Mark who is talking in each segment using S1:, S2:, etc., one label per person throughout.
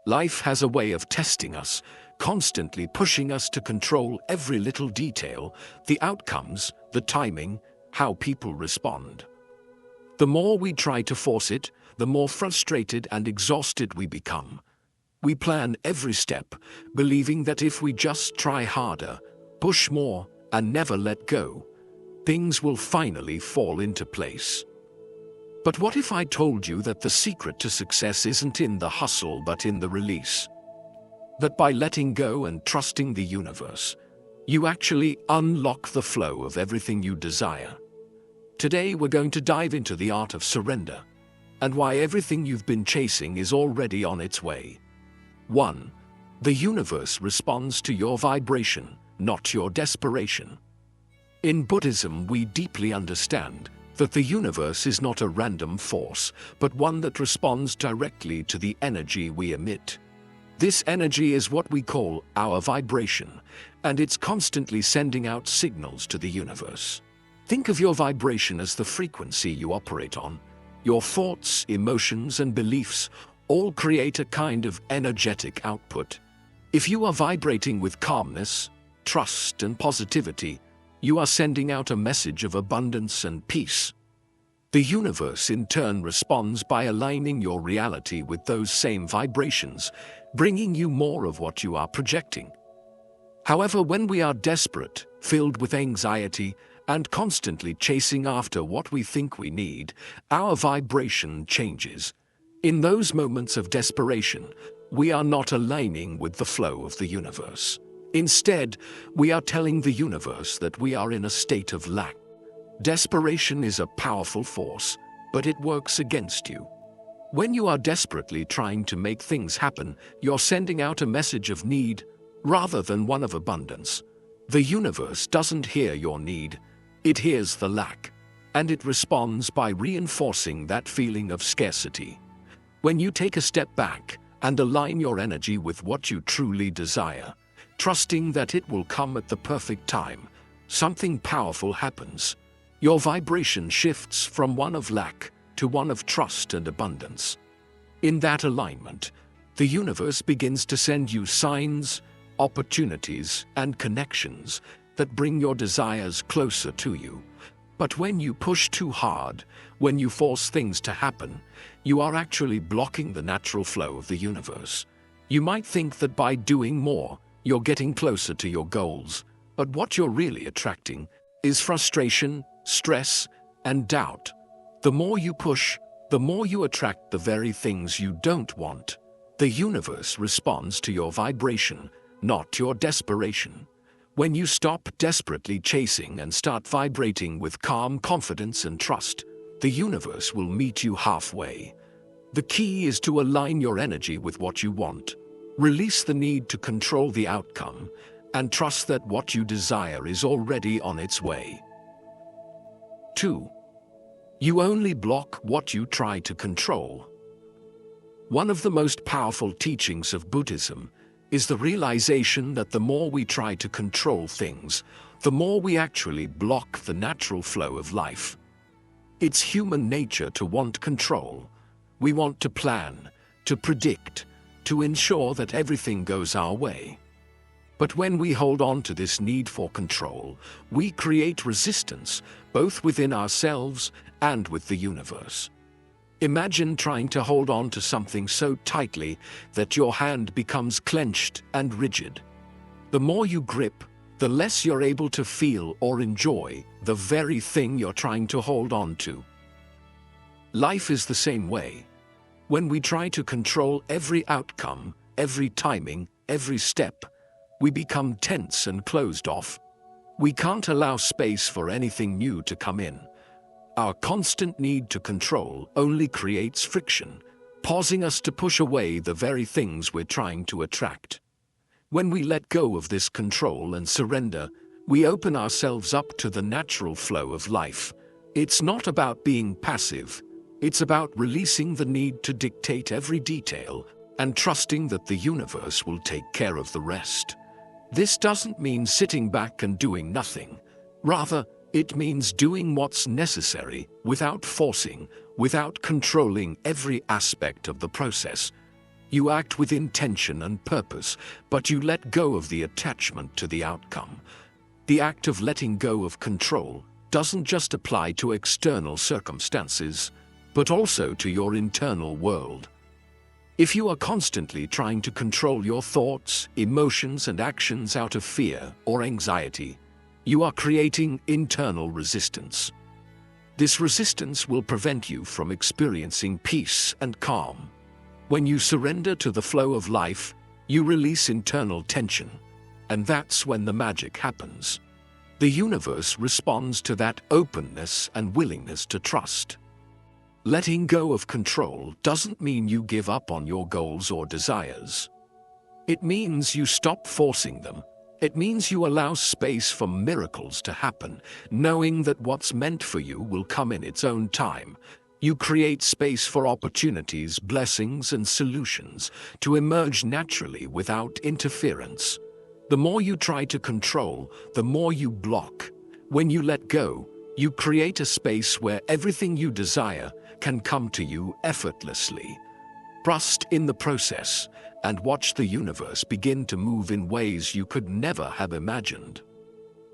S1: Life has a way of testing us, constantly pushing us to control every little detail, the outcomes, the timing, how people respond. The more we try to force it, the more frustrated and exhausted we become. We plan every step, believing that if we just try harder, push more, and never let go, things will finally fall into place. But what if I told you that the secret to success isn't in the hustle but in the release? That by letting go and trusting the universe, you actually unlock the flow of everything you desire. Today we're going to dive into the art of surrender, and why everything you've been chasing is already on its way. 1. The universe responds to your vibration, not your desperation. In Buddhism, we deeply understand that the universe is not a random force, but one that responds directly to the energy we emit. This energy is what we call our vibration, and it's constantly sending out signals to the universe. Think of your vibration as the frequency you operate on. Your thoughts, emotions, and beliefs all create a kind of energetic output. If you are vibrating with calmness, trust, and positivity, you are sending out a message of abundance and peace. The universe in turn responds by aligning your reality with those same vibrations, bringing you more of what you are projecting. However, when we are desperate, filled with anxiety, and constantly chasing after what we think we need, our vibration changes. In those moments of desperation, we are not aligning with the flow of the universe. Instead, we are telling the universe that we are in a state of lack. Desperation is a powerful force, but it works against you. When you are desperately trying to make things happen, you're sending out a message of need rather than one of abundance. The universe doesn't hear your need, it hears the lack, and it responds by reinforcing that feeling of scarcity. When you take a step back and align your energy with what you truly desire, trusting that it will come at the perfect time, something powerful happens. Your vibration shifts from one of lack to one of trust and abundance. In that alignment, the universe begins to send you signs, opportunities, and connections that bring your desires closer to you. But when you push too hard, when you force things to happen, you are actually blocking the natural flow of the universe. You might think that by doing more, you're getting closer to your goals, but what you're really attracting is frustration, stress, and doubt. The more you push, the more you attract the very things you don't want. The universe responds to your vibration, not your desperation. When you stop desperately chasing and start vibrating with calm confidence and trust, the universe will meet you halfway. The key is to align your energy with what you want. Release the need to control the outcome, and trust that what you desire is already on its way. 2. You only block what you try to control. One of the most powerful teachings of Buddhism is the realization that the more we try to control things, the more we actually block the natural flow of life. It's human nature to want control. We want to plan, to predict, to ensure that everything goes our way. But when we hold on to this need for control, we create resistance, both within ourselves and with the universe. Imagine trying to hold on to something so tightly that your hand becomes clenched and rigid. The more you grip, the less you're able to feel or enjoy the very thing you're trying to hold on to. Life is the same way. When we try to control every outcome, every timing, every step, we become tense and closed off. We can't allow space for anything new to come in. Our constant need to control only creates friction, causing us to push away the very things we're trying to attract. When we let go of this control and surrender, we open ourselves up to the natural flow of life. It's not about being passive. It's about releasing the need to dictate every detail and trusting that the universe will take care of the rest. This doesn't mean sitting back and doing nothing. Rather, it means doing what's necessary without forcing, without controlling every aspect of the process. You act with intention and purpose, but you let go of the attachment to the outcome. The act of letting go of control doesn't just apply to external circumstances, but also to your internal world. If you are constantly trying to control your thoughts, emotions, and actions out of fear or anxiety, you are creating internal resistance. This resistance will prevent you from experiencing peace and calm. When you surrender to the flow of life, you release internal tension, and that's when the magic happens. The universe responds to that openness and willingness to trust. Letting go of control doesn't mean you give up on your goals or desires. It means you stop forcing them. It means you allow space for miracles to happen, knowing that what's meant for you will come in its own time. You create space for opportunities, blessings, and solutions to emerge naturally without interference. The more you try to control, the more you block. When you let go, you create a space where everything you desire can come to you effortlessly. Trust in the process and watch the universe begin to move in ways you could never have imagined.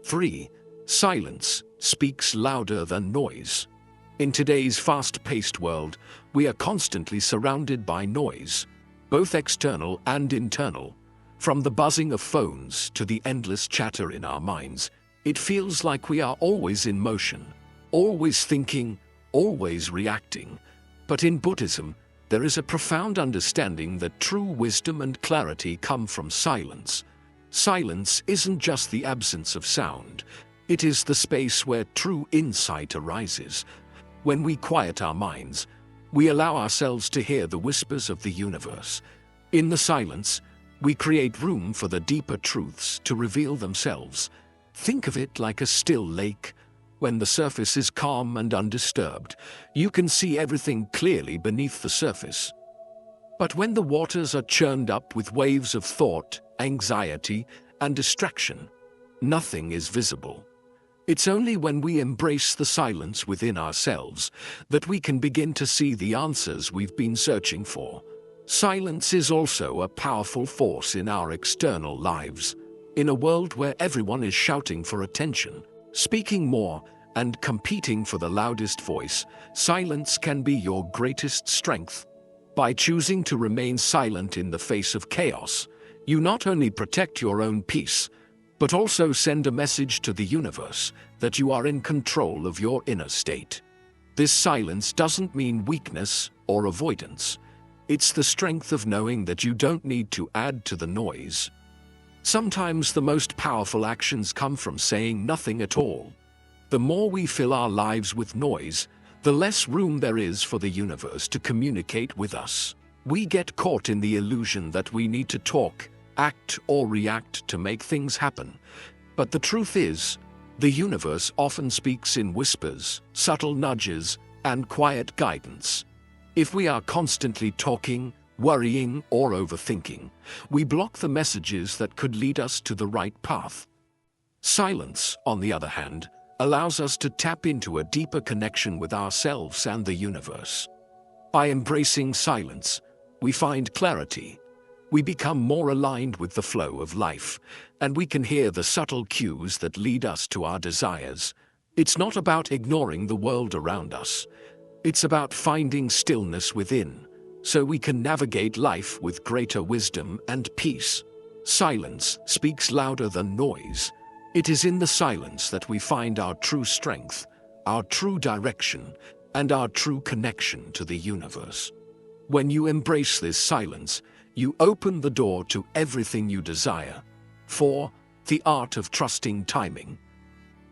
S1: 3. Silence speaks louder than noise. In today's fast-paced world, we are constantly surrounded by noise, both external and internal. From the buzzing of phones to the endless chatter in our minds, it feels like we are always in motion, always thinking, always reacting. But in Buddhism, there is a profound understanding that true wisdom and clarity come from silence. Silence isn't just the absence of sound. It is the space where true insight arises. When we quiet our minds, we allow ourselves to hear the whispers of the universe. In the silence, we create room for the deeper truths to reveal themselves. Think of it like a still lake. When the surface is calm and undisturbed, you can see everything clearly beneath the surface. But when the waters are churned up with waves of thought, anxiety, and distraction, nothing is visible. It's only when we embrace the silence within ourselves that we can begin to see the answers we've been searching for. Silence is also a powerful force in our external lives. In a world where everyone is shouting for attention, speaking more, and competing for the loudest voice, silence can be your greatest strength. By choosing to remain silent in the face of chaos, you not only protect your own peace, but also send a message to the universe that you are in control of your inner state. This silence doesn't mean weakness or avoidance. It's the strength of knowing that you don't need to add to the noise. Sometimes the most powerful actions come from saying nothing at all. The more we fill our lives with noise, the less room there is for the universe to communicate with us. We get caught in the illusion that we need to talk, act, or react to make things happen. But the truth is, the universe often speaks in whispers, subtle nudges, and quiet guidance. If we are constantly talking, worrying, or overthinking, we block the messages that could lead us to the right path. Silence, on the other hand, allows us to tap into a deeper connection with ourselves and the universe. By embracing silence, we find clarity. We become more aligned with the flow of life, and we can hear the subtle cues that lead us to our desires. It's not about ignoring the world around us. It's about finding stillness within, so we can navigate life with greater wisdom and peace. Silence speaks louder than noise. It is in the silence that we find our true strength, our true direction, and our true connection to the universe. When you embrace this silence, you open the door to everything you desire. 4. The art of trusting timing.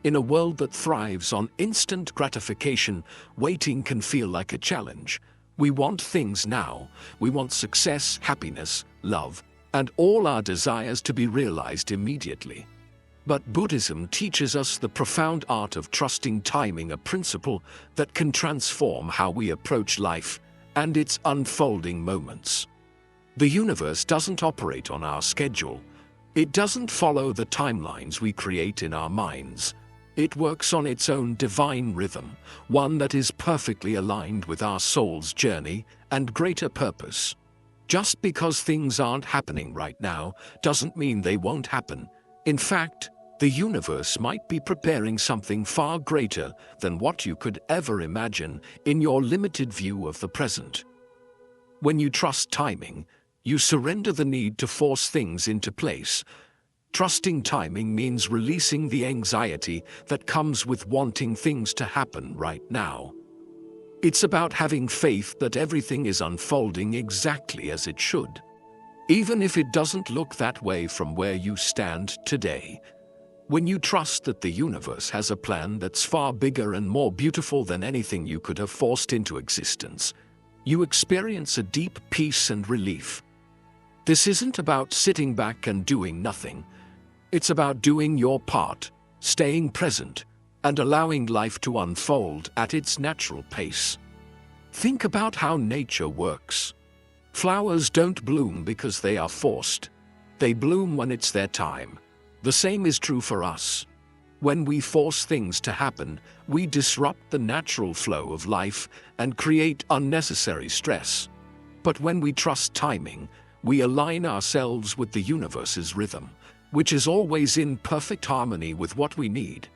S1: In a world that thrives on instant gratification, waiting can feel like a challenge. We want things now. We want success, happiness, love, and all our desires to be realized immediately. But Buddhism teaches us the profound art of trusting timing, a principle that can transform how we approach life and its unfolding moments. The universe doesn't operate on our schedule. It doesn't follow the timelines we create in our minds. It works on its own divine rhythm, one that is perfectly aligned with our soul's journey and greater purpose. Just because things aren't happening right now doesn't mean they won't happen. In fact, the universe might be preparing something far greater than what you could ever imagine in your limited view of the present. When you trust timing, you surrender the need to force things into place. Trusting timing means releasing the anxiety that comes with wanting things to happen right now. It's about having faith that everything is unfolding exactly as it should, even if it doesn't look that way from where you stand today. When you trust that the universe has a plan that's far bigger and more beautiful than anything you could have forced into existence, you experience a deep peace and relief. This isn't about sitting back and doing nothing. It's about doing your part, staying present, and allowing life to unfold at its natural pace. Think about how nature works. Flowers don't bloom because they are forced. They bloom when it's their time. The same is true for us. When we force things to happen, we disrupt the natural flow of life and create unnecessary stress. But when we trust timing, we align ourselves with the universe's rhythm, which is always in perfect harmony with what we need.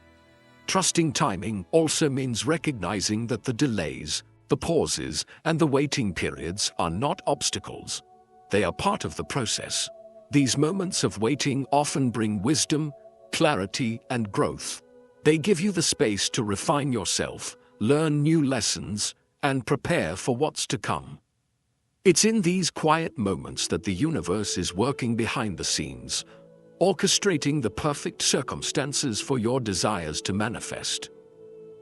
S1: Trusting timing also means recognizing that the delays, the pauses, and the waiting periods are not obstacles. They are part of the process. These moments of waiting often bring wisdom, clarity, and growth. They give you the space to refine yourself, learn new lessons, and prepare for what's to come. It's in these quiet moments that the universe is working behind the scenes, orchestrating the perfect circumstances for your desires to manifest.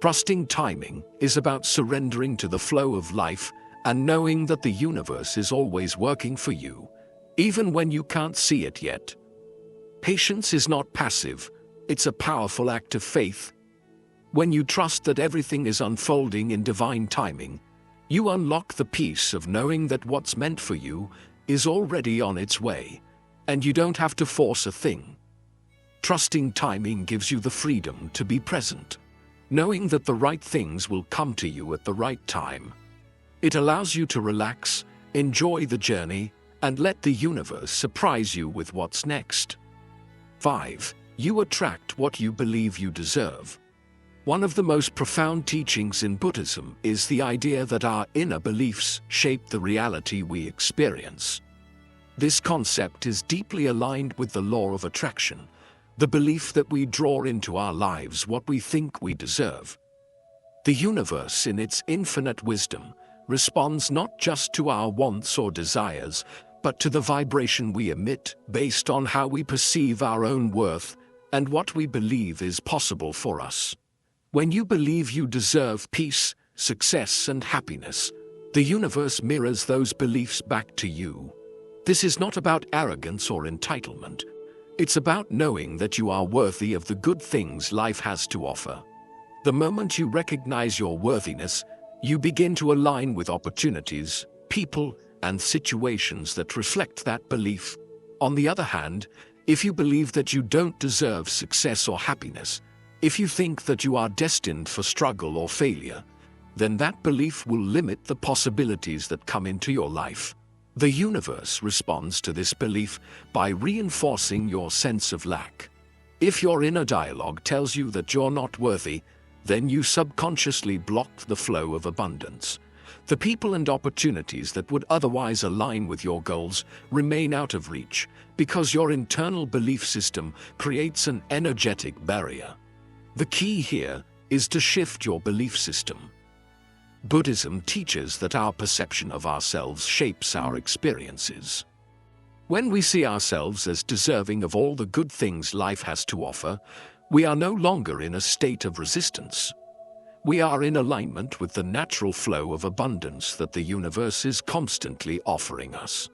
S1: Trusting timing is about surrendering to the flow of life and knowing that the universe is always working for you, even when you can't see it yet. Patience is not passive, it's a powerful act of faith. When you trust that everything is unfolding in divine timing, you unlock the peace of knowing that what's meant for you is already on its way, and you don't have to force a thing. Trusting timing gives you the freedom to be present, knowing that the right things will come to you at the right time. It allows you to relax, enjoy the journey, and let the universe surprise you with what's next. 5. You attract what you believe you deserve. One of the most profound teachings in Buddhism is the idea that our inner beliefs shape the reality we experience. This concept is deeply aligned with the law of attraction, the belief that we draw into our lives what we think we deserve. The universe, in its infinite wisdom, responds not just to our wants or desires, but to the vibration we emit based on how we perceive our own worth and what we believe is possible for us. When you believe you deserve peace, success, and happiness, the universe mirrors those beliefs back to you. This is not about arrogance or entitlement. It's about knowing that you are worthy of the good things life has to offer. The moment you recognize your worthiness, you begin to align with opportunities, people, and situations that reflect that belief. On the other hand, if you believe that you don't deserve success or happiness, if you think that you are destined for struggle or failure, then that belief will limit the possibilities that come into your life. The universe responds to this belief by reinforcing your sense of lack. If your inner dialogue tells you that you're not worthy, then you subconsciously block the flow of abundance. The people and opportunities that would otherwise align with your goals remain out of reach because your internal belief system creates an energetic barrier. The key here is to shift your belief system. Buddhism teaches that our perception of ourselves shapes our experiences. When we see ourselves as deserving of all the good things life has to offer, we are no longer in a state of resistance. We are in alignment with the natural flow of abundance that the universe is constantly offering us.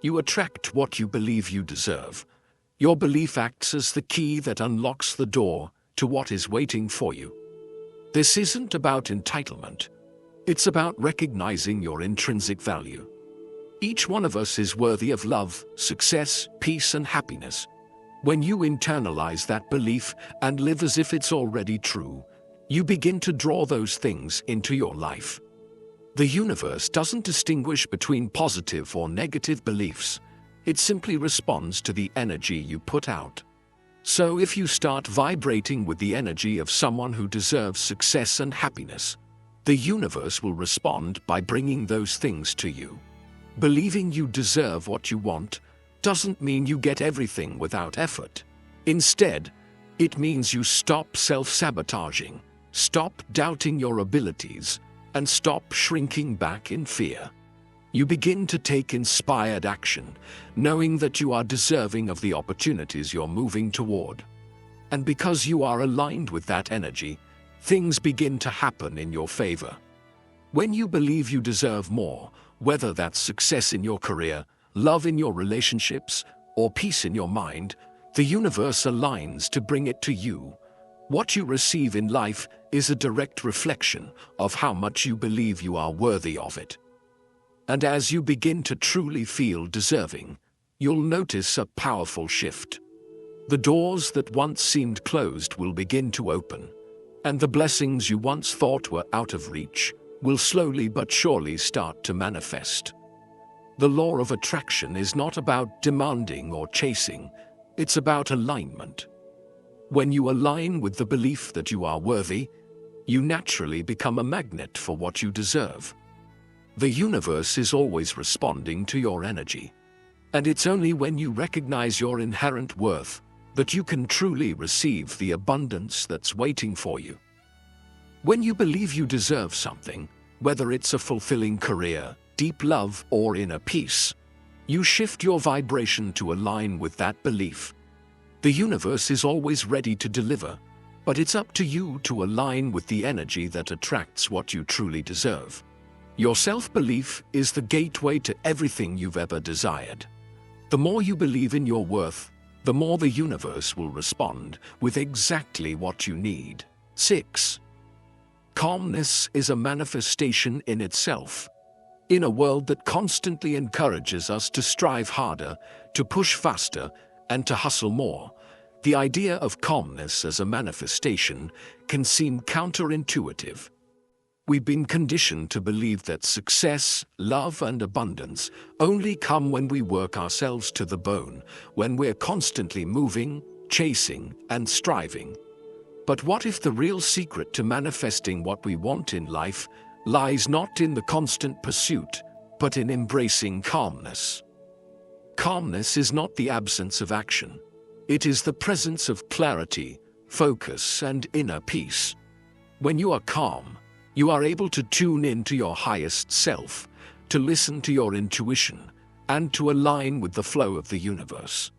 S1: You attract what you believe you deserve. Your belief acts as the key that unlocks the door to what is waiting for you. This isn't about entitlement. It's about recognizing your intrinsic value. Each one of us is worthy of love, success, peace, and happiness. When you internalize that belief and live as if it's already true, you begin to draw those things into your life. The universe doesn't distinguish between positive or negative beliefs. It simply responds to the energy you put out. So if you start vibrating with the energy of someone who deserves success and happiness, the universe will respond by bringing those things to you. Believing you deserve what you want doesn't mean you get everything without effort. Instead, it means you stop self-sabotaging, stop doubting your abilities, and stop shrinking back in fear. You begin to take inspired action, knowing that you are deserving of the opportunities you're moving toward. And because you are aligned with that energy, things begin to happen in your favor. When you believe you deserve more, whether that's success in your career, love in your relationships, or peace in your mind, the universe aligns to bring it to you. What you receive in life is a direct reflection of how much you believe you are worthy of it. And as you begin to truly feel deserving, you'll notice a powerful shift. The doors that once seemed closed will begin to open, and the blessings you once thought were out of reach will slowly but surely start to manifest. The law of attraction is not about demanding or chasing, it's about alignment. When you align with the belief that you are worthy, you naturally become a magnet for what you deserve. The universe is always responding to your energy, and it's only when you recognize your inherent worth that you can truly receive the abundance that's waiting for you. When you believe you deserve something, whether it's a fulfilling career, deep love, or inner peace, you shift your vibration to align with that belief. The universe is always ready to deliver, but it's up to you to align with the energy that attracts what you truly deserve. Your self-belief is the gateway to everything you've ever desired. The more you believe in your worth, the more the universe will respond with exactly what you need. 6. Calmness is a manifestation in itself. In a world that constantly encourages us to strive harder, to push faster, and to hustle more, the idea of calmness as a manifestation can seem counterintuitive. We've been conditioned to believe that success, love, and abundance only come when we work ourselves to the bone, when we're constantly moving, chasing, and striving. But what if the real secret to manifesting what we want in life lies not in the constant pursuit, but in embracing calmness? Calmness is not the absence of action. It is the presence of clarity, focus, and inner peace. When you are calm, you are able to tune into your highest self, to listen to your intuition, and to align with the flow of the universe.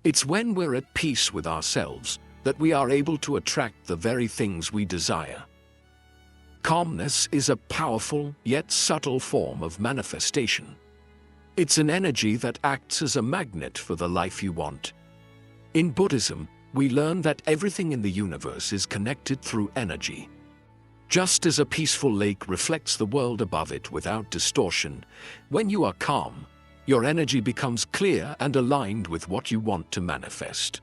S1: It's when we're at peace with ourselves that we are able to attract the very things we desire. Calmness is a powerful yet subtle form of manifestation. It's an energy that acts as a magnet for the life you want. In Buddhism, we learn that everything in the universe is connected through energy. Just as a peaceful lake reflects the world above it without distortion, when you are calm, your energy becomes clear and aligned with what you want to manifest.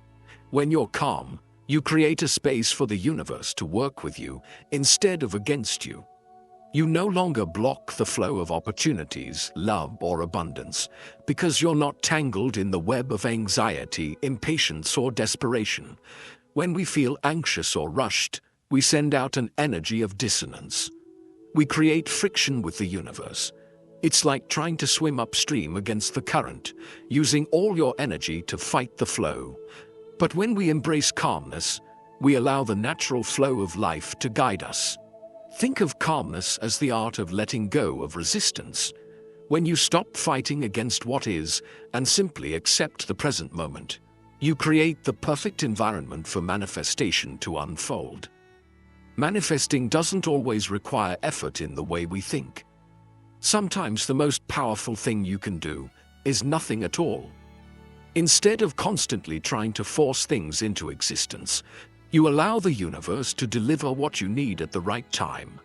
S1: When you're calm, you create a space for the universe to work with you instead of against you. You no longer block the flow of opportunities, love, or abundance because you're not tangled in the web of anxiety, impatience, or desperation. When we feel anxious or rushed, we send out an energy of dissonance. We create friction with the universe. It's like trying to swim upstream against the current, using all your energy to fight the flow. But when we embrace calmness, we allow the natural flow of life to guide us. Think of calmness as the art of letting go of resistance. When you stop fighting against what is and simply accept the present moment, you create the perfect environment for manifestation to unfold. Manifesting doesn't always require effort in the way we think. Sometimes the most powerful thing you can do is nothing at all. Instead of constantly trying to force things into existence, you allow the universe to deliver what you need at the right time.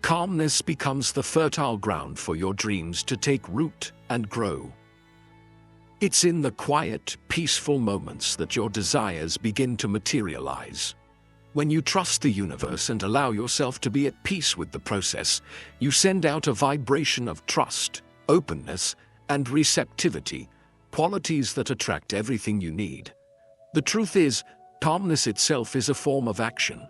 S1: Calmness becomes the fertile ground for your dreams to take root and grow. It's in the quiet, peaceful moments that your desires begin to materialize. When you trust the universe and allow yourself to be at peace with the process, you send out a vibration of trust, openness, and receptivity, qualities that attract everything you need. The truth is, calmness itself is a form of action.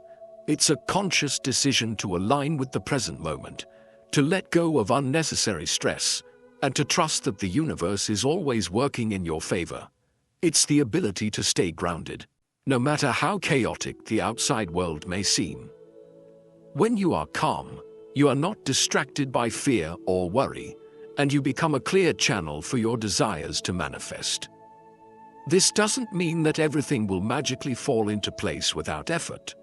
S1: It's a conscious decision to align with the present moment, to let go of unnecessary stress, and to trust that the universe is always working in your favor. It's the ability to stay grounded, no matter how chaotic the outside world may seem. When you are calm, you are not distracted by fear or worry, and you become a clear channel for your desires to manifest. This doesn't mean that everything will magically fall into place without effort.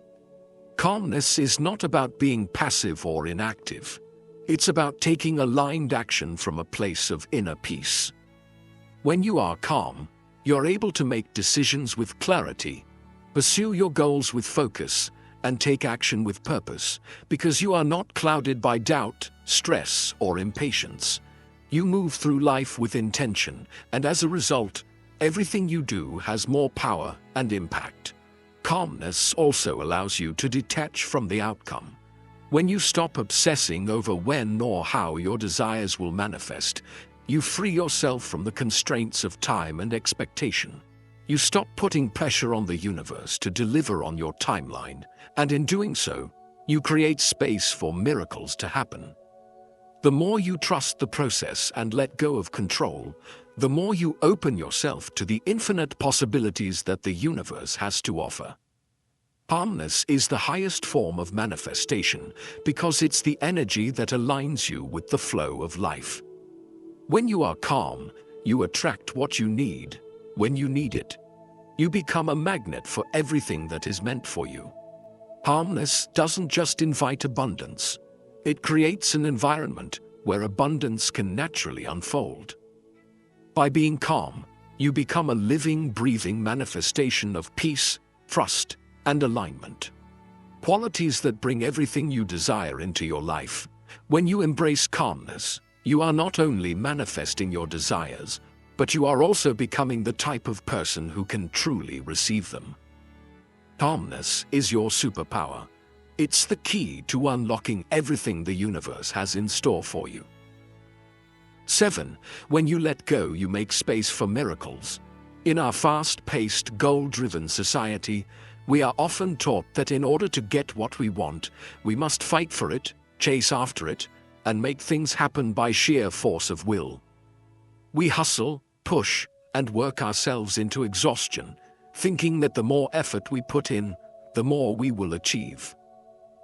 S1: Calmness is not about being passive or inactive. It's about taking aligned action from a place of inner peace. When you are calm, you're able to make decisions with clarity, pursue your goals with focus, and take action with purpose, because you are not clouded by doubt, stress, or impatience. You move through life with intention, and as a result, everything you do has more power and impact. Calmness also allows you to detach from the outcome. When you stop obsessing over when or how your desires will manifest, you free yourself from the constraints of time and expectation. You stop putting pressure on the universe to deliver on your timeline, and in doing so, you create space for miracles to happen. The more you trust the process and let go of control, the more you open yourself to the infinite possibilities that the universe has to offer. Calmness is the highest form of manifestation because it's the energy that aligns you with the flow of life. When you are calm, you attract what you need when you need it. You become a magnet for everything that is meant for you. Calmness doesn't just invite abundance. It creates an environment where abundance can naturally unfold. By being calm, you become a living, breathing manifestation of peace, trust, and alignment. Qualities that bring everything you desire into your life. When you embrace calmness, you are not only manifesting your desires, but you are also becoming the type of person who can truly receive them. Calmness is your superpower. It's the key to unlocking everything the universe has in store for you. 7. When you let go, you make space for miracles. In our fast-paced, goal-driven society, we are often taught that in order to get what we want, we must fight for it, chase after it, and make things happen by sheer force of will. We hustle, push, and work ourselves into exhaustion, thinking that the more effort we put in, the more we will achieve.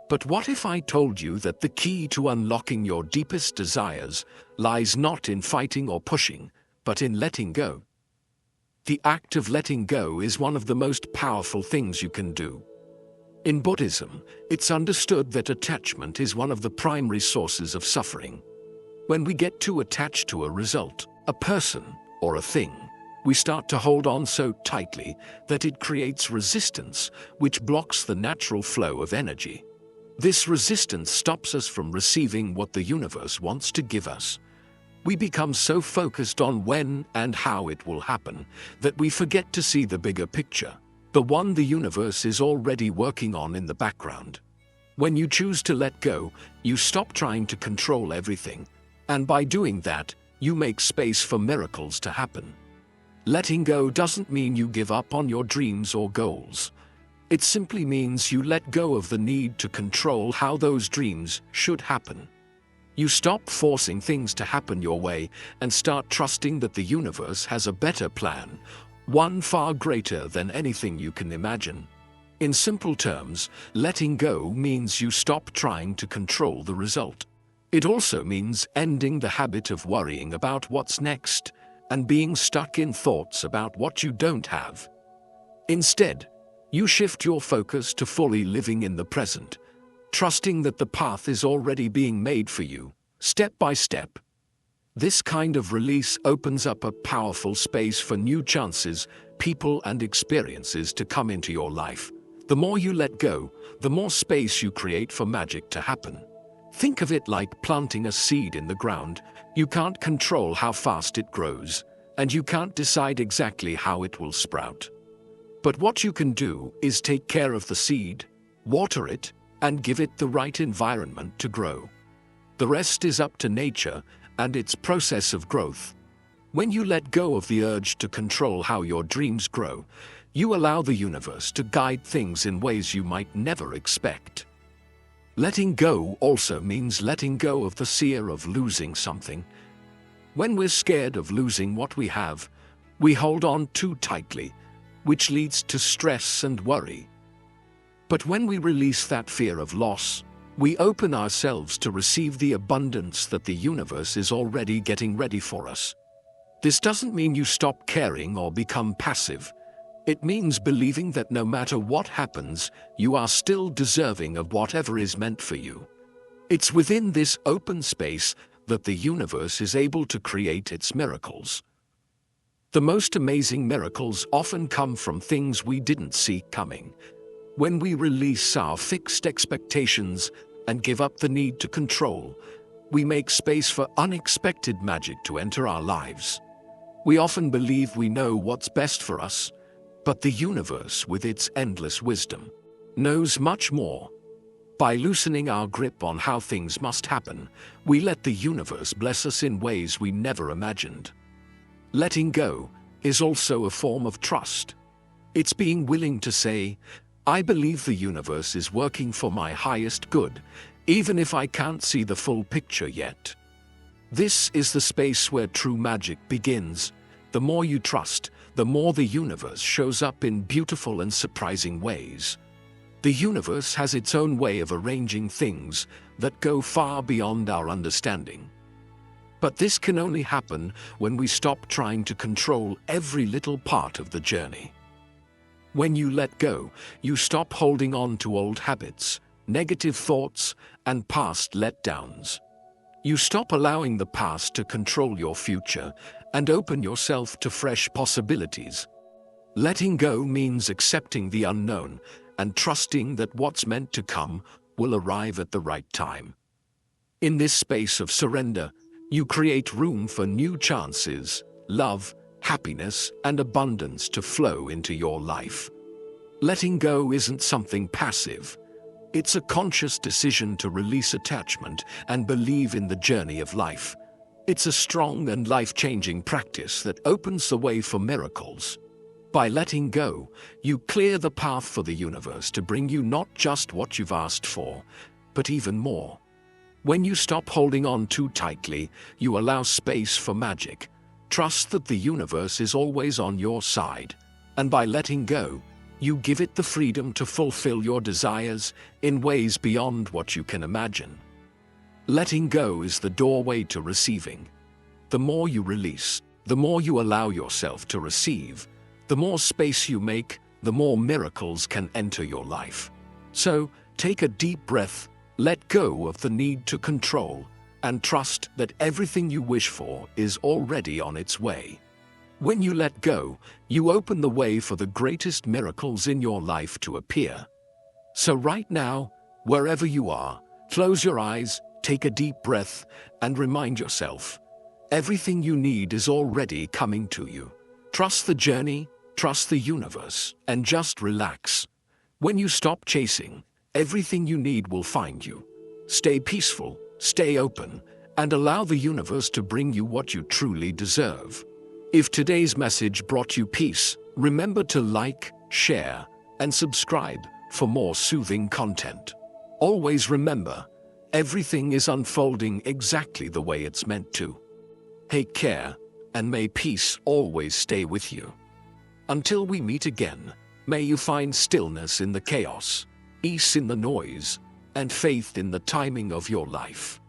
S1: But what if I told you that the key to unlocking your deepest desires lies not in fighting or pushing, but in letting go? The act of letting go is one of the most powerful things you can do. In Buddhism, it's understood that attachment is one of the primary sources of suffering. When we get too attached to a result, a person, or a thing, we start to hold on so tightly that it creates resistance, which blocks the natural flow of energy. This resistance stops us from receiving what the universe wants to give us. We become so focused on when and how it will happen that we forget to see the bigger picture, the one the universe is already working on in the background. When you choose to let go, you stop trying to control everything, and by doing that, you make space for miracles to happen. Letting go doesn't mean you give up on your dreams or goals. It simply means you let go of the need to control how those dreams should happen. You stop forcing things to happen your way and start trusting that the universe has a better plan, one far greater than anything you can imagine. In simple terms, letting go means you stop trying to control the result. It also means ending the habit of worrying about what's next and being stuck in thoughts about what you don't have. Instead, you shift your focus to fully living in the present, trusting that the path is already being made for you, step by step. This kind of release opens up a powerful space for new chances, people, and experiences to come into your life. The more you let go, the more space you create for magic to happen. Think of it like planting a seed in the ground. You can't control how fast it grows, and you can't decide exactly how it will sprout. But what you can do is take care of the seed, water it, and give it the right environment to grow. The rest is up to nature and its process of growth. When you let go of the urge to control how your dreams grow, you allow the universe to guide things in ways you might never expect. Letting go also means letting go of the fear of losing something. When we're scared of losing what we have, we hold on too tightly, which leads to stress and worry. But when we release that fear of loss, we open ourselves to receive the abundance that the universe is already getting ready for us. This doesn't mean you stop caring or become passive. It means believing that no matter what happens, you are still deserving of whatever is meant for you. It's within this open space that the universe is able to create its miracles. The most amazing miracles often come from things we didn't see coming. When we release our fixed expectations and give up the need to control, we make space for unexpected magic to enter our lives. We often believe we know what's best for us, but the universe, with its endless wisdom, knows much more. By loosening our grip on how things must happen, we let the universe bless us in ways we never imagined. Letting go is also a form of trust. It's being willing to say, I believe the universe is working for my highest good, even if I can't see the full picture yet. This is the space where true magic begins. The more you trust, the more the universe shows up in beautiful and surprising ways. The universe has its own way of arranging things that go far beyond our understanding. But this can only happen when we stop trying to control every little part of the journey. When you let go, you stop holding on to old habits, negative thoughts, and past letdowns. You stop allowing the past to control your future and open yourself to fresh possibilities. Letting go means accepting the unknown and trusting that what's meant to come will arrive at the right time. In this space of surrender, you create room for new chances, love, happiness, and abundance to flow into your life. Letting go isn't something passive. It's a conscious decision to release attachment and believe in the journey of life. It's a strong and life-changing practice that opens the way for miracles. By letting go, you clear the path for the universe to bring you not just what you've asked for, but even more. When you stop holding on too tightly, you allow space for magic. Trust that the universe is always on your side. And by letting go, you give it the freedom to fulfill your desires in ways beyond what you can imagine. Letting go is the doorway to receiving. The more you release, the more you allow yourself to receive. The more space you make, the more miracles can enter your life. So, take a deep breath, let go of the need to control, and trust that everything you wish for is already on its way. When you let go, you open the way for the greatest miracles in your life to appear. So right now, wherever you are, close your eyes, take a deep breath, and remind yourself, everything you need is already coming to you. Trust the journey, trust the universe, and just relax. When you stop chasing, everything you need will find you. Stay peaceful, stay open, and allow the universe to bring you what you truly deserve. If today's message brought you peace, remember to like, share, and subscribe for more soothing content. Always remember, everything is unfolding exactly the way it's meant to. Take care, and may peace always stay with you. Until we meet again, may you find stillness in the chaos, peace in the noise, and faith in the timing of your life.